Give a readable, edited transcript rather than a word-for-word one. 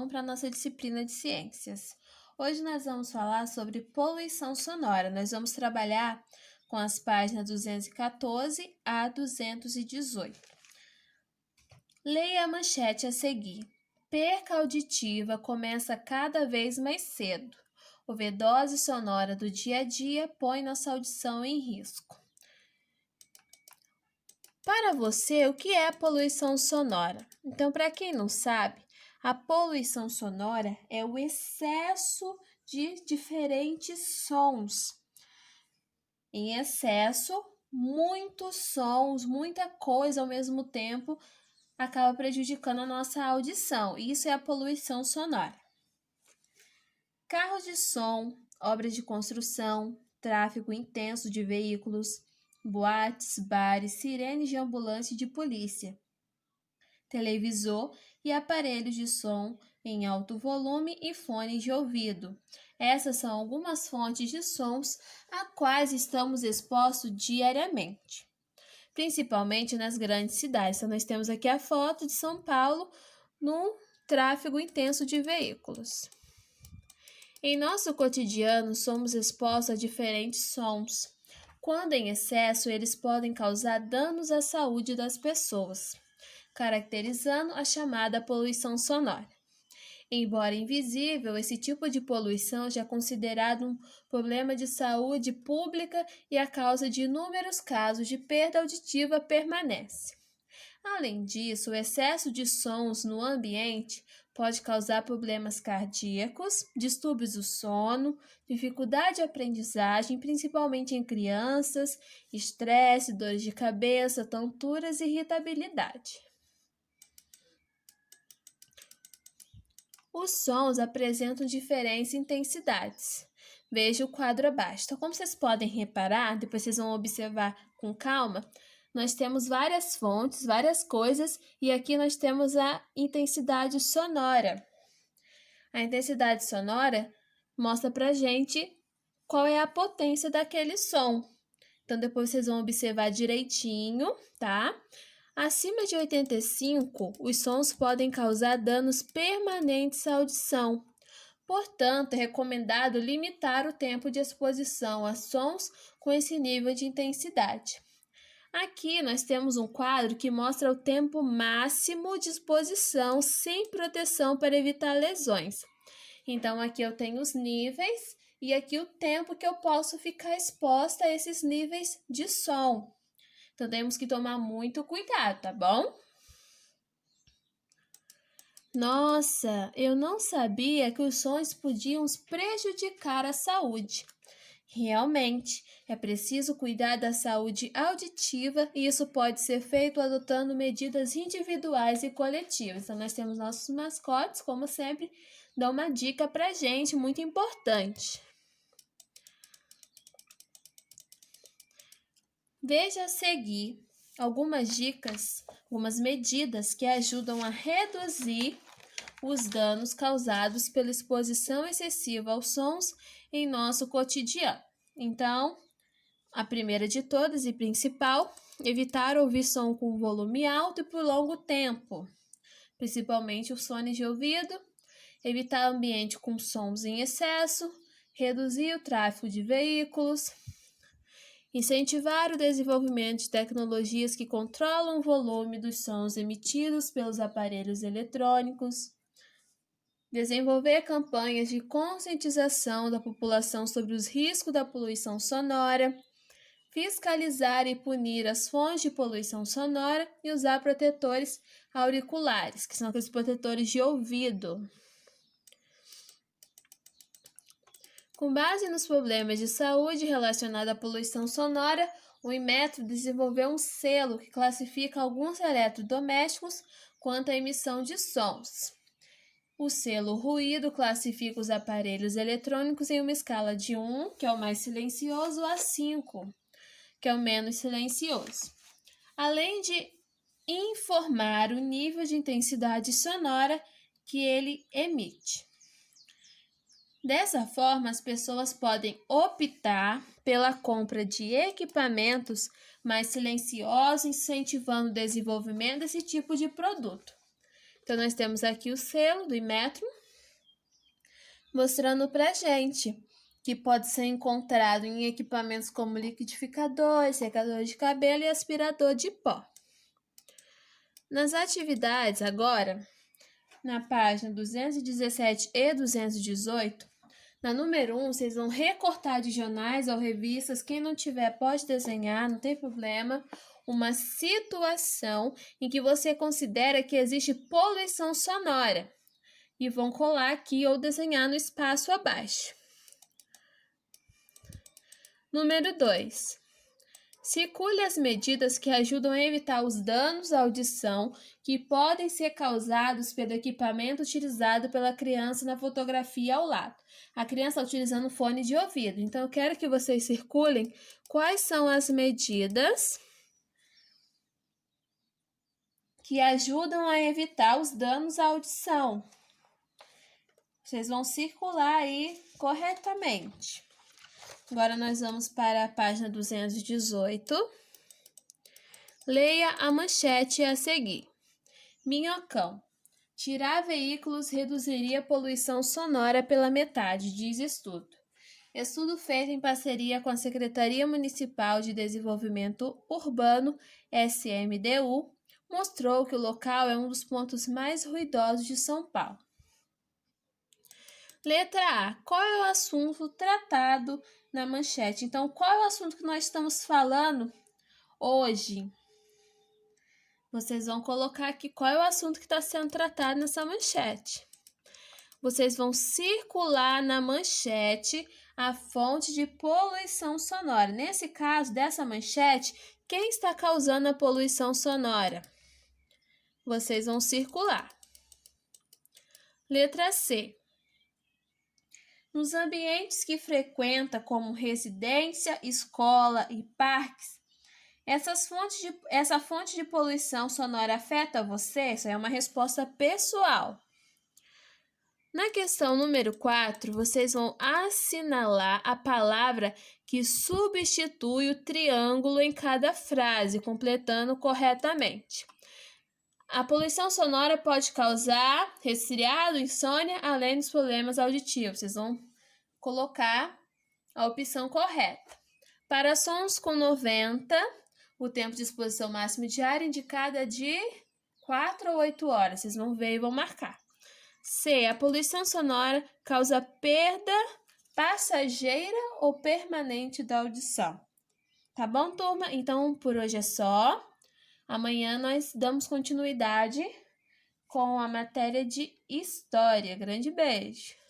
então para a nossa disciplina de ciências. Hoje nós vamos falar sobre poluição sonora. Nós vamos trabalhar com as páginas 214 a 218. Leia a manchete a seguir. Perca auditiva começa cada vez mais cedo. Overdose sonora do dia a dia põe nossa audição em risco. Para você, o que é poluição sonora? Então, para quem não sabe, a poluição sonora é o excesso de diferentes sons. Em excesso, muitos sons, muita coisa ao mesmo tempo acaba prejudicando a nossa audição. Isso é a poluição sonora. Carros de som, obras de construção, tráfego intenso de veículos, boates, bares, sirenes de ambulância e de polícia, televisor e aparelhos de som em alto volume e fones de ouvido. Essas são algumas fontes de sons a quais estamos expostos diariamente, principalmente nas grandes cidades. Então, nós temos aqui a foto de São Paulo num tráfego intenso de veículos. Em nosso cotidiano, somos expostos a diferentes sons. Quando em excesso, eles podem causar danos à saúde das pessoas, caracterizando a chamada poluição sonora. Embora invisível, esse tipo de poluição já é considerado um problema de saúde pública e a causa de inúmeros casos de perda auditiva permanece. Além disso, o excesso de sons no ambiente pode causar problemas cardíacos, distúrbios do sono, dificuldade de aprendizagem, principalmente em crianças, estresse, dores de cabeça, tonturas e irritabilidade. Os sons apresentam diferentes intensidades. Veja o quadro abaixo. Então, como vocês podem reparar, depois vocês vão observar com calma, nós temos várias fontes, várias coisas, e aqui nós temos a intensidade sonora. A intensidade sonora mostra pra gente qual é a potência daquele som. Então, depois vocês vão observar direitinho, tá? Acima de 85, os sons podem causar danos permanentes à audição. Portanto, é recomendado limitar o tempo de exposição a sons com esse nível de intensidade. Aqui nós temos um quadro que mostra o tempo máximo de exposição sem proteção para evitar lesões. Então, aqui eu tenho os níveis e aqui o tempo que eu posso ficar exposta a esses níveis de som. Então, temos que tomar muito cuidado, tá bom? Nossa, eu não sabia que os sons podiam prejudicar a saúde. Realmente, é preciso cuidar da saúde auditiva e isso pode ser feito adotando medidas individuais e coletivas. Então, nós temos nossos mascotes, como sempre, dão uma dica pra gente, muito importante. Veja a seguir algumas dicas, algumas medidas que ajudam a reduzir os danos causados pela exposição excessiva aos sons em nosso cotidiano. Então, a primeira de todas e principal, evitar ouvir som com volume alto e por longo tempo, principalmente os fones de ouvido, evitar ambiente com sons em excesso, reduzir o tráfego de veículos, incentivar o desenvolvimento de tecnologias que controlam o volume dos sons emitidos pelos aparelhos eletrônicos, desenvolver campanhas de conscientização da população sobre os riscos da poluição sonora, fiscalizar e punir as fontes de poluição sonora e usar protetores auriculares, que são aqueles protetores de ouvido. Com base nos problemas de saúde relacionados à poluição sonora, o Inmetro desenvolveu um selo que classifica alguns eletrodomésticos quanto à emissão de sons. O selo ruído classifica os aparelhos eletrônicos em uma escala de 1, que é o mais silencioso, a 5, que é o menos silencioso, além de informar o nível de intensidade sonora que ele emite. Dessa forma, as pessoas podem optar pela compra de equipamentos mais silenciosos, incentivando o desenvolvimento desse tipo de produto. Então, nós temos aqui o selo do Inmetro, mostrando pra gente que pode ser encontrado em equipamentos como liquidificador, secador de cabelo e aspirador de pó. Nas atividades agora, na página 217 e 218, na número 1, vocês vão recortar de jornais ou revistas. Quem não tiver pode desenhar, não tem problema. Uma situação em que você considera que existe poluição sonora. E vão colar aqui ou desenhar no espaço abaixo. Número 2. Circule as medidas que ajudam a evitar os danos à audição que podem ser causados pelo equipamento utilizado pela criança na fotografia ao lado. A criança está utilizando fone de ouvido, então eu quero que vocês circulem quais são as medidas que ajudam a evitar os danos à audição. Vocês vão circular aí corretamente. Agora nós vamos para a página 218. Leia a manchete a seguir. Minhocão. Tirar veículos reduziria a poluição sonora pela metade, diz estudo. Estudo feito em parceria com a Secretaria Municipal de Desenvolvimento Urbano, SMDU, mostrou que o local é um dos pontos mais ruidosos de São Paulo. Letra A. Qual é o assunto tratado na manchete? Então, qual é o assunto que nós estamos falando hoje? Vocês vão colocar aqui qual é o assunto que está sendo tratado nessa manchete. Vocês vão circular na manchete a fonte de poluição sonora. Nesse caso, dessa manchete, quem está causando a poluição sonora? Vocês vão circular. Letra C. Nos ambientes que frequenta, como residência, escola e parques, essa fonte de poluição sonora afeta você? Isso é uma resposta pessoal. Na questão número 4, vocês vão assinalar a palavra que substitui o triângulo em cada frase, completando corretamente. A poluição sonora pode causar resfriado, insônia, além dos problemas auditivos. Vocês vão colocar a opção correta. Para sons com 90, o tempo de exposição máximo diário indicado é de 4 a 8 horas. Vocês vão ver e vão marcar. C. A poluição sonora causa perda passageira ou permanente da audição. Tá bom, turma? Então, por hoje é só. Amanhã nós damos continuidade com a matéria de História. Grande beijo!